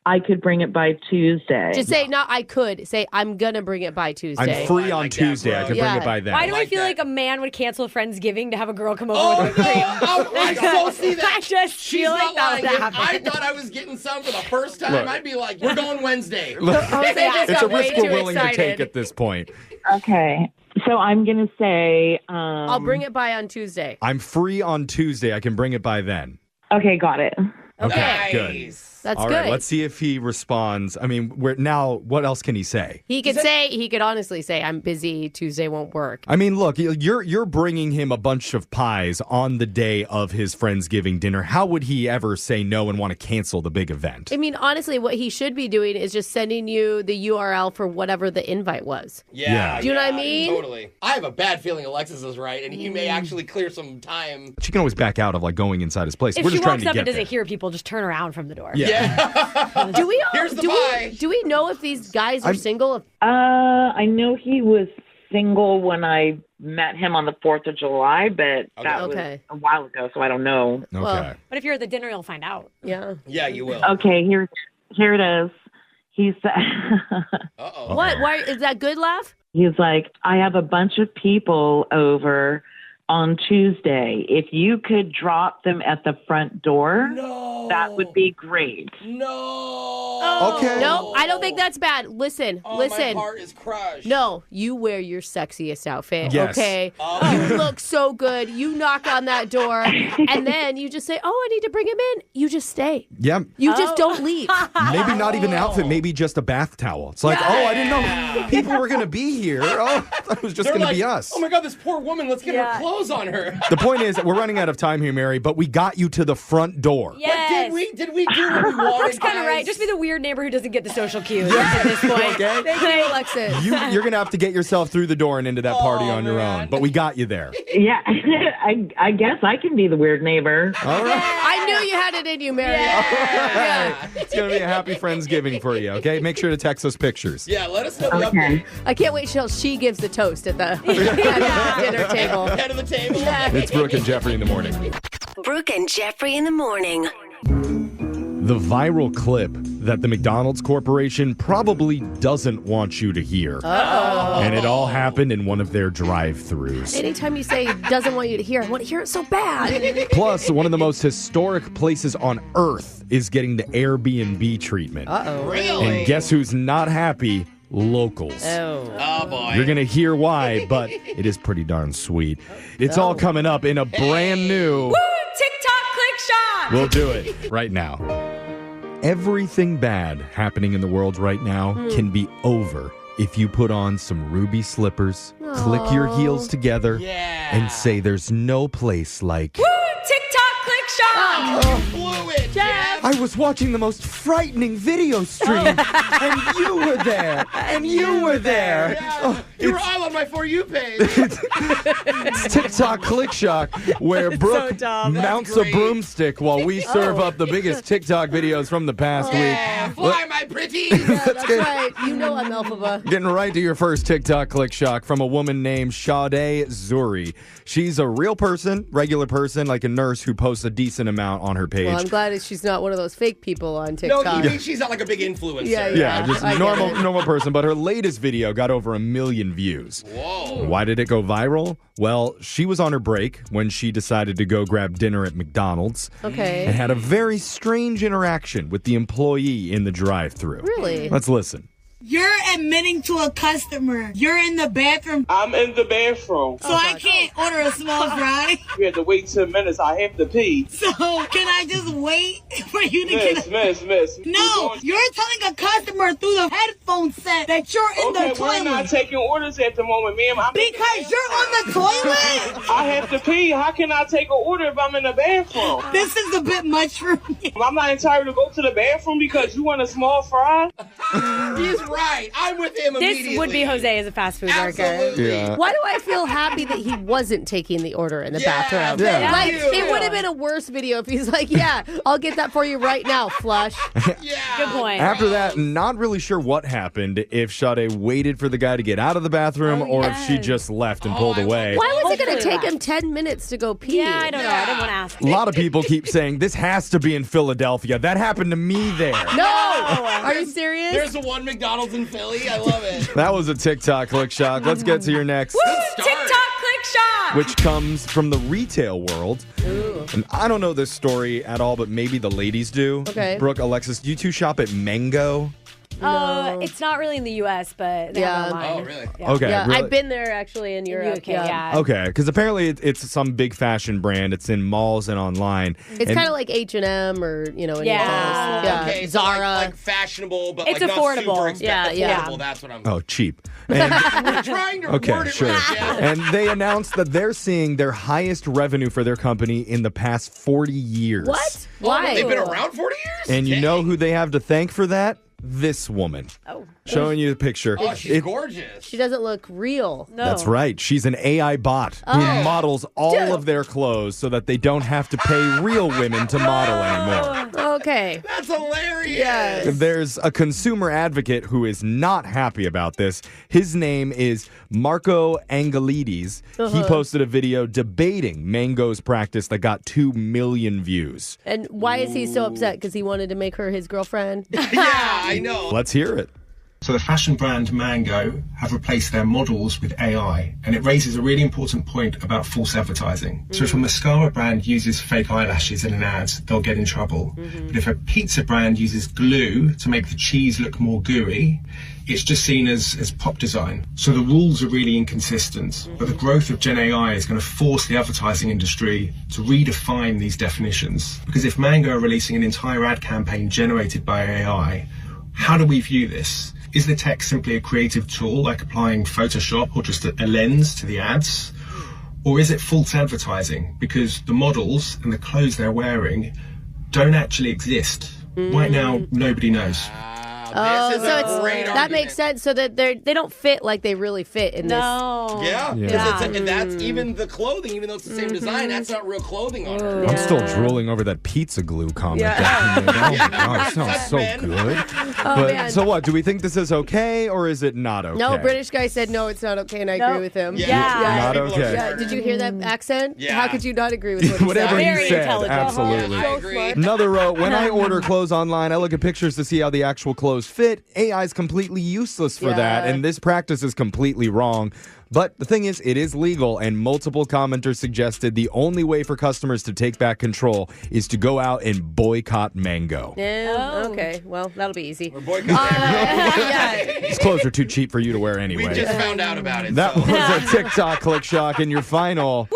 I could bring it by Tuesday. Just say, not I could. Say, I'm going to bring it by Tuesday. I'm free on Tuesday. I can bring it by then. Why do I feel like a man would cancel a Friendsgiving to have a girl come over with whipped cream? I so see that. I just feel like that would happen. I thought I was getting some for the first time. I'd be like, we're going Wednesday. It's a risk we're willing to take at this point. Okay. So I'm going to say... I'll bring it by on Tuesday. I'm free on Tuesday. I can bring it by then. Okay, got it. Okay, good. That's All good. right, let's see if he responds. I mean, what else can he say? He could honestly say, I'm busy, Tuesday won't work. I mean, look, you're bringing him a bunch of pies on the day of his Friendsgiving dinner. How would he ever say no and want to cancel the big event? I mean, honestly, what he should be doing is just sending you the URL for whatever the invite was. Yeah. Do you know what I mean? Totally. I have a bad feeling Alexis is right, and he may actually clear some time. She can always back out of going inside his place. If We're she just trying walks to up get and doesn't there. hear people, just turn around from the door. Yeah. Do we know if these guys are single? I know he was single when I met him on the 4th of July, but that was a while ago, so I don't know. Okay. Well, but if you're at the dinner, you'll find out. Yeah. Yeah, you will. Okay, here it is. He said... Uh-oh. What? Why is that good laugh? He's like, I have a bunch of people over on Tuesday. If you could drop them at the front door, that would be great. Okay. No, I don't think that's bad. Listen. My heart is crushed. No, you wear your sexiest outfit, Yes. okay? You look so good. You knock on that door, and then you just say, I need to bring him in. You just stay. Yeah. You just don't leave. Maybe not even an outfit, maybe just a bath towel. It's like, I didn't know people were going to be here. I thought it was just going to be us. Oh my God, this poor woman, let's get her clothes on her. The point is, we're running out of time here, Mary, but we got you to the front door. Yes. But did we do what we wanted? Brooke's kind of right. Just be the weird neighbor who doesn't get the social cues at this point. Okay. Thank you, Alexis. You're going to have to get yourself through the door and into that party on your own. But we got you there. Yeah, I guess I can be the weird neighbor. All right. I knew you had it in you, Mary. It's going to be a happy Friendsgiving for you, okay? Make sure to text us pictures. Yeah, let us know the update. I can't wait till she gives the toast at the dinner table. Head of the table. It's Brooke and Jeffrey in the morning. Brooke and Jeffrey in the morning. The viral clip that the McDonald's Corporation probably doesn't want you to hear. Uh-oh. And it all happened in one of their drive-thrus. Anytime you say doesn't want you to hear, I want to hear it so bad. Plus, one of the most historic places on Earth is getting the Airbnb treatment. Uh-oh. Really? And guess who's not happy? Locals. Oh, boy. You're going to hear why, but it is pretty darn sweet. It's all coming up in a brand new... Woo! TikTok click shot! We'll do it right now. Everything bad happening in the world right now can be over if you put on some ruby slippers, click your heels together, and say there's no place like... Woo! TikTok click shot! You blew it, Jeff. I was watching the most frightening video stream, and you were there, and you were there. Yeah. You were all on my For You page. It's TikTok Click Shock, where Brooke mounts a broomstick while we serve up the biggest TikTok videos from the past week. Fly, my pretties. Yeah, that's right. You know I'm Elphaba. Getting right to your first TikTok Click Shock from a woman named Sade Zuri. She's a real person, regular person, like a nurse who posts a decent amount on her page. Well, I'm glad she's not one of those fake people on TikTok. No, you mean she's not like a big influencer. Yeah, just a normal person. But her latest video got over 1 million views. Whoa. Why did it go viral? Well, she was on her break when she decided to go grab dinner at McDonald's. Okay. And had a very strange interaction with the employee in the drive-thru. Really? Let's listen. You're admitting to a customer. You're in the bathroom. I'm in the bathroom. So I can't order a small fry. You have to wait 10 minutes. I have to pee. So can I just wait for you to get Miss. No, you're telling a customer through the headphone set that you're in the toilet. We're not taking orders at the moment, ma'am. Because you're on the toilet. I have to pee. How can I take an order if I'm in the bathroom? This is a bit much for me. I'm not entitled to go to the bathroom because you want a small fry? He's right. I'm with him immediately. This would be Jose as a fast food worker. Yeah. Why do I feel happy that he wasn't taking the order in the bathroom? Yeah. Like, it would have been a worse video if he's like, yeah, I'll get that for you right now, flush. Good point. After that, not really sure what happened, if Sade waited for the guy to get out of the bathroom or if she just left and pulled away. Why was it going to take him 10 minutes to go pee? Yeah, I don't know. I didn't want to ask. A lot of people keep saying, this has to be in Philadelphia. That happened to me there. No! Are you serious? There's the one McDonald's in Philly. I love it. That was a TikTok Click Shock. Let's get to your next. Woo! TikTok click shot! Which comes from the retail world. Ooh. And I don't know this story at all, but maybe the ladies do. Okay. Brooke, Alexis, do you two shop at Mango? It's not really in the U.S., but they have it online. Oh, really? Yeah. Okay. Yeah, really? I've been there actually in Europe. UK, yeah. Okay, because apparently it's some big fashion brand. It's in malls and online. It's kind of like H&M or, any of those. Yeah. Okay, so Zara. like fashionable, but It's like affordable. not super expensive. Yeah. Affordable, that's what I'm... Oh, cheap. And, We're trying to okay, word it sure. right, Jeff. And they announced that they're seeing their highest revenue for their company in the past 40 years. What? Why? They've been around 40 years? And you know who they have to thank for that? This woman. Oh. Showing you the picture. Oh, she's gorgeous. She doesn't look real. No. That's right. She's an AI bot who models all of their clothes so that they don't have to pay real women to model anymore. Okay. That's hilarious. Yes. There's a consumer advocate who is not happy about this. His name is Marco Angelides. He posted a video debating Mango's practice that got 2 million views. And why is he so upset? Because he wanted to make her his girlfriend? Yeah, I know. Let's hear it. So the fashion brand Mango have replaced their models with AI, and it raises a really important point about false advertising. So if a mascara brand uses fake eyelashes in an ad, they'll get in trouble. But if a pizza brand uses glue to make the cheese look more gooey, it's just seen as pop design. So the rules are really inconsistent, but the growth of Gen AI is going to force the advertising industry to redefine these definitions. Because if Mango are releasing an entire ad campaign generated by AI, how do we view this? Is the tech simply a creative tool like applying Photoshop or just a lens to the ads? Or is it false advertising because the models and the clothes they're wearing don't actually exist? Right now, nobody knows. Now, this is a great that argument. makes sense. So that they don't fit like they really fit in this. Yeah, because that's even the clothing, even though it's the same design, that's not real clothing on her. I'm still drooling over that pizza glue comment. Oh my God, it smells so good. Man. So what? Do we think this is okay or is it not okay? No, British guy said no, it's not okay, and I agree with him. Not okay. Yeah. Did you hear that accent? Yeah. How could you not agree with what he Whatever said? he said, absolutely. I agree. Another wrote, when I order clothes online, I look at pictures to see how the actual clothes fit. AI is completely useless for that, and this practice is completely wrong. But the thing is, it is legal, and multiple commenters suggested the only way for customers to take back control is to go out and boycott Mango. Yeah, okay. Well, that'll be easy. Or boycott. These clothes are too cheap for you to wear anyway. We just found out about it. That was a TikTok click shock, and your final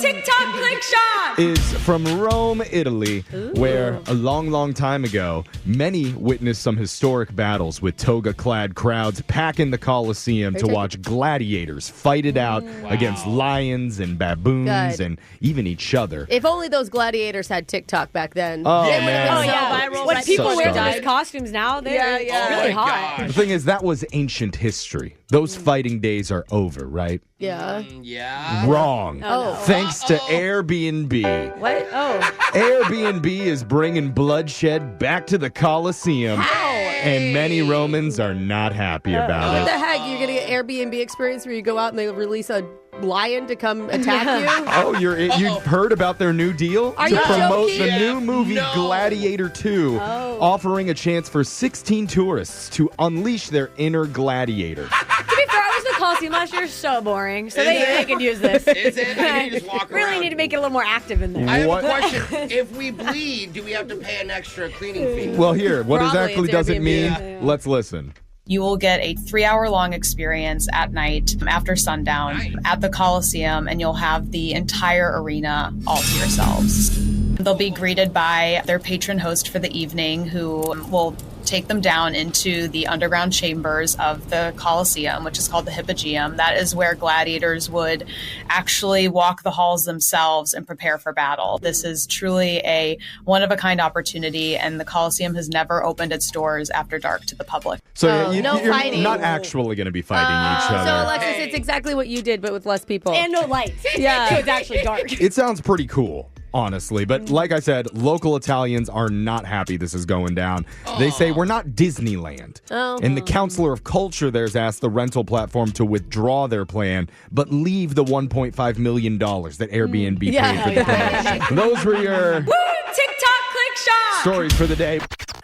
TikTok click shot is from Rome, Italy, where a long, long time ago, many witnessed some historic battles with toga-clad crowds packing the Colosseum to watch gladiators fight it out against lions and baboons and even each other. If only those gladiators had TikTok back then. Oh, They would've man. been Oh, so yeah. viral When that people wear TikTok. those costumes now, they're really hot. The thing is, that was ancient history. Those fighting days are over, right? Yeah. Yeah. Wrong. Oh. Thanks to Airbnb. What? Oh. Airbnb is bringing bloodshed back to the Colosseum. And many Romans are not happy about What it. the heck? You're going to get Airbnb experience where you go out and they release a lion to come attack you? Oh, you've heard about their new deal? Are to you promote joking? the new movie Gladiator 2, offering a chance for 16 tourists to unleash their inner gladiator. To be fair, I was in the Coliseum last year. So boring. So they could use this. Is it? I need to just walk Really around. need to make it a little more active in there. I have a question. If we bleed, do we have to pay an extra cleaning fee? Well, here, what Probably it actually it's doesn't Airbnb. mean, Yeah. let's listen. You will get a 3-hour-long experience at night after sundown at the Coliseum, and you'll have the entire arena all to yourselves. They'll be greeted by their patron host for the evening, who will take them down into the underground chambers of the Coliseum, which is called the Hippogeum. That is where gladiators would actually walk the halls themselves and prepare for battle. This is truly a one-of-a-kind opportunity, and the Coliseum has never opened its doors after dark to the public. So no you're fighting. not actually going to be fighting each other. So, Alexis, it's exactly what you did, but with less people. And no lights. Yeah. So it's actually dark. It sounds pretty cool, honestly. But like I said, local Italians are not happy this is going down. They say we're not Disneyland. Oh. And the counselor of culture there's asked the rental platform to withdraw their plan, but leave the $1.5 million that Airbnb paid for the promotion. Those were your Woo! TikTok click shot. stories for the day.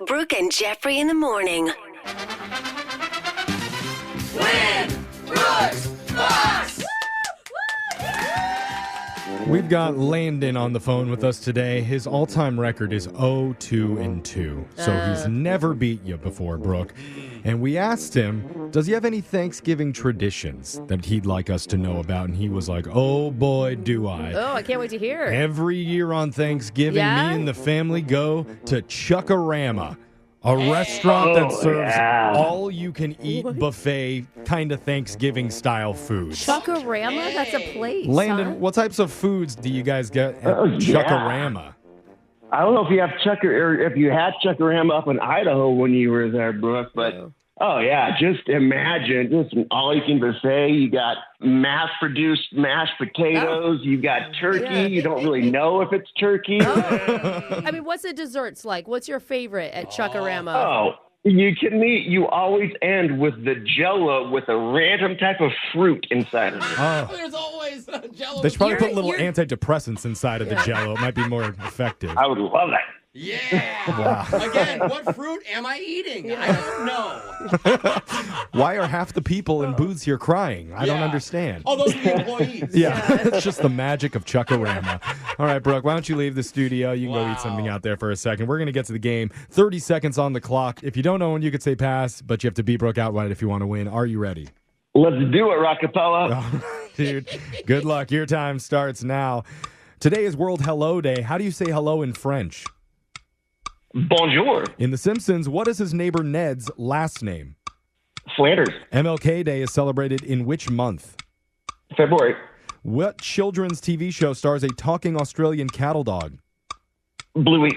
Brooke and Jeffrey in the morning. We've got Landon on the phone with us today. His all-time record is 0-2-2. So he's never beat you before, Brooke. And we asked him, does he have any Thanksgiving traditions that he'd like us to know about? And he was like, oh boy, do I. Oh, I can't wait to hear. Every year on Thanksgiving, Yeah? me and the family go to Chuck-a-Rama, a restaurant that serves all-you-can-eat buffet kind of Thanksgiving-style foods. Chuck-a-Rama? That's a place. Landon, huh? what types of foods do you guys get at Chuck-a-Rama? I don't know if you have if you had Chuck-a-Rama up in Idaho when you were there, Brooke, but oh yeah, just imagine just an all-you-can buffet. You got mass-produced mashed potatoes. You got turkey. Yeah. You don't really know if it's turkey. I mean, what's the desserts like? What's your favorite at Chuck-a-Rama? Oh, you kidding me? You always end with the Jell-O with a random type of fruit inside of it. Oh. There's always Jell-O. They should probably put little antidepressants inside of the Jell-O. It might be more effective. I would love that. Yeah. Wow. Again, what fruit am I eating? I don't know. Why are half the people in booths here crying? I don't understand. Oh, those are the employees. Yeah, it's just the magic of Chuck-a-Rama. All right, Brooke, why don't you leave the studio? You can go eat something out there for a second. We're going to get to the game. 30 seconds on the clock. If you don't know when, you could say pass, but you have to beat Brooke outright if you want to win. Are you ready? Let's do it, Rockapella. All right, dude, good luck. Your time starts now. Today is World Hello Day. How do you say hello in French? Bonjour. In The Simpsons, what is his neighbor Ned's last name? Flanders. MLK Day is celebrated in which month? February. What children's TV show stars a talking Australian cattle dog? Bluey.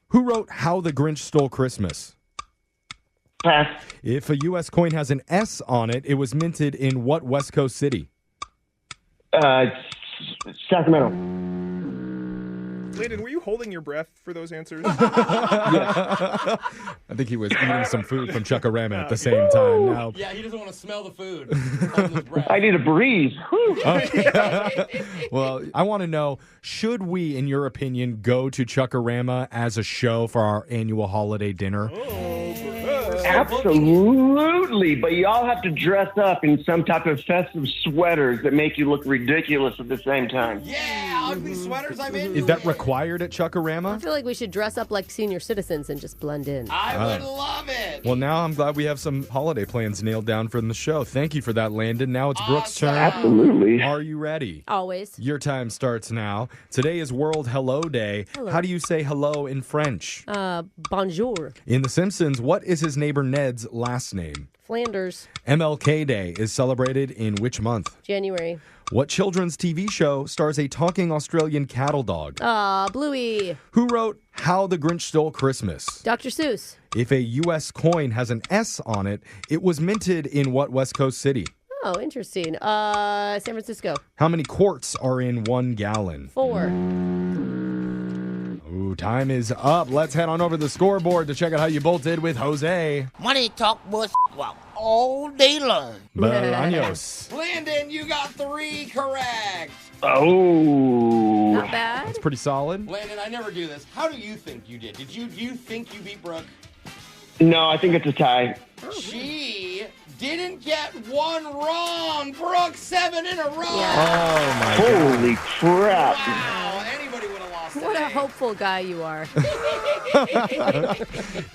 Who wrote How the Grinch Stole Christmas? Pass. If a U.S. coin has an S on it, it was minted in what West Coast city? Sacramento. Landon, were you holding your breath for those answers? I think he was eating some food from Chuck-A-Rama at the same time. Now, Yeah, he doesn't want to smell the food. I need a breeze. well, I want to know, should we, in your opinion, go to Chuck-A-Rama as a show for our annual holiday dinner? Absolutely, but you all have to dress up in some type of festive sweaters that make you look ridiculous at the same time. Yeah, ugly sweaters, I'm into Is that required at Chuck-A-Rama? I feel like we should dress up like senior citizens and just blend in. I would love it. Well, now I'm glad we have some holiday plans nailed down from the show. Thank you for that, Landon. Now it's Brooke's turn. Absolutely. Are you ready? Always. Your time starts now. Today is World Hello Day. Hello. How do you say hello in French? Bonjour. In The Simpsons, what is his neighbor Ned's last name? Flanders. MLK Day is celebrated in which month? January. What children's TV show stars a talking Australian cattle dog? Bluey. Who wrote How the Grinch Stole Christmas? Dr. Seuss. If a U.S. coin has an S on it, it was minted in what West Coast city? Oh, interesting. San Francisco. How many quarts are in 1 gallon? 4. Ooh, time is up. Let's head on over to the scoreboard to check out how you both did with Jose. Money talk was all day long. Bolaños. Landon, you got 3 correct. Oh. Not bad. That's pretty solid. Landon, I never do this. How do you think you did? Do you think you beat Brooke? No, I think it's a tie. She didn't get 1 wrong. Brooke, 7 in a row. Oh, my Holy crap. Wow, anybody would have lost What a today. hopeful guy you are.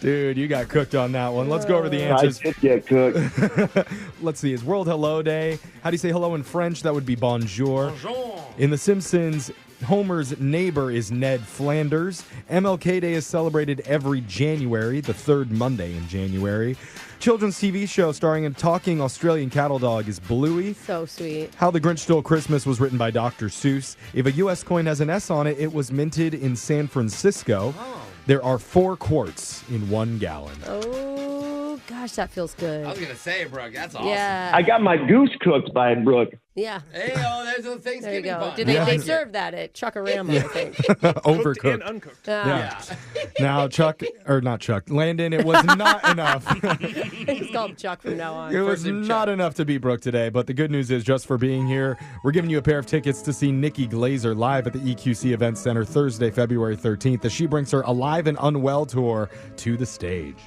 Dude, you got cooked on that one. Let's go over the I answers. did get cooked. Let's see. It's World Hello Day. How do you say hello in French? That would be bonjour. Bonjour. In The Simpsons, Homer's neighbor is Ned Flanders. MLK Day is celebrated every January, the 3rd Monday in January. Children's TV show starring a talking Australian cattle dog is Bluey. So sweet. How the Grinch Stole Christmas was written by Dr. Seuss. If a U.S. coin has an S on it, it was minted in San Francisco. Oh. There are 4 quarts in 1 gallon. Oh, gosh, that feels good. I was going to say, Brooke, that's awesome. Yeah. I got my goose cooked by Brooke. Yeah. Hey, there's a Thanksgiving There you go. fun. Did they serve that at Chuck-A-Rama, I think? Overcooked. Cooked and uncooked. Yeah. Now, Landon, it was not enough. Just call him Chuck from now on. It was not enough to beat Brooke today, but the good news is, just for being here, we're giving you a pair of tickets to see Nikki Glazer live at the EQC Event Center Thursday, February 13th, as she brings her Alive and Unwell tour to the stage.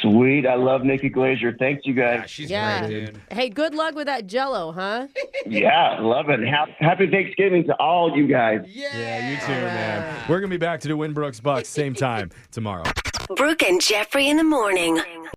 Sweet. I love Nikki Glazer. Thanks, you guys. Yeah, she's Yeah. great, dude. Hey, good luck with that Jell-O, huh? Yeah, love it. Happy Thanksgiving to all you guys. Yeah, you too, man. We're going to be back to do Win Brooks Bucks same time tomorrow. Brooke and Jeffrey in the morning.